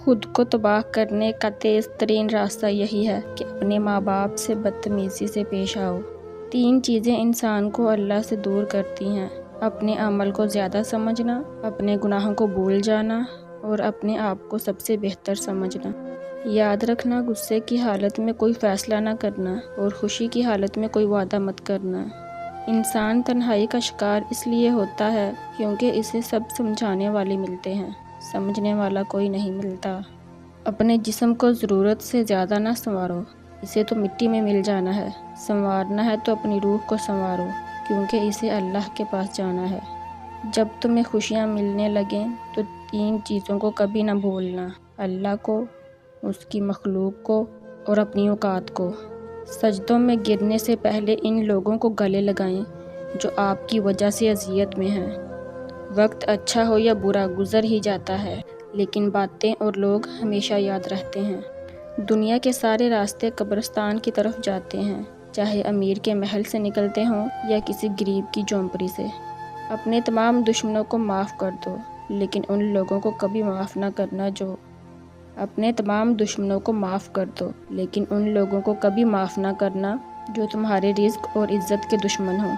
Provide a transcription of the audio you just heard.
خود کو تباہ کرنے کا تیز ترین راستہ یہی ہے کہ اپنے ماں باپ سے بدتمیزی سے پیش آؤ۔ 3 چیزیں انسان کو اللہ سے دور کرتی ہیں: اپنے عمل کو زیادہ سمجھنا، اپنے گناہوں کو بھول جانا اور اپنے آپ کو سب سے بہتر سمجھنا۔ یاد رکھنا، غصے کی حالت میں کوئی فیصلہ نہ کرنا اور خوشی کی حالت میں کوئی وعدہ مت کرنا۔ انسان تنہائی کا شکار اس لیے ہوتا ہے کیونکہ اسے سب سمجھانے والے ملتے ہیں، سمجھنے والا کوئی نہیں ملتا۔ اپنے جسم کو ضرورت سے زیادہ نہ سنوارو، اسے تو مٹی میں مل جانا ہے۔ سنوارنا ہے تو اپنی روح کو سنوارو، کیونکہ اسے اللہ کے پاس جانا ہے۔ جب تمہیں خوشیاں ملنے لگیں تو 3 چیزوں کو کبھی نہ بھولنا: اللہ کو، اس کی مخلوق کو اور اپنی اوقات کو۔ سجدوں میں گرنے سے پہلے ان لوگوں کو گلے لگائیں جو آپ کی وجہ سے اذیت میں ہیں۔ وقت اچھا ہو یا برا گزر ہی جاتا ہے، لیکن باتیں اور لوگ ہمیشہ یاد رہتے ہیں۔ دنیا کے سارے راستے قبرستان کی طرف جاتے ہیں، چاہے امیر کے محل سے نکلتے ہوں یا کسی غریب کی جھونپڑی سے۔ اپنے تمام دشمنوں کو معاف کر دو، لیکن ان لوگوں کو کبھی معاف نہ کرنا جو تمہارے رزق اور عزت کے دشمن ہوں۔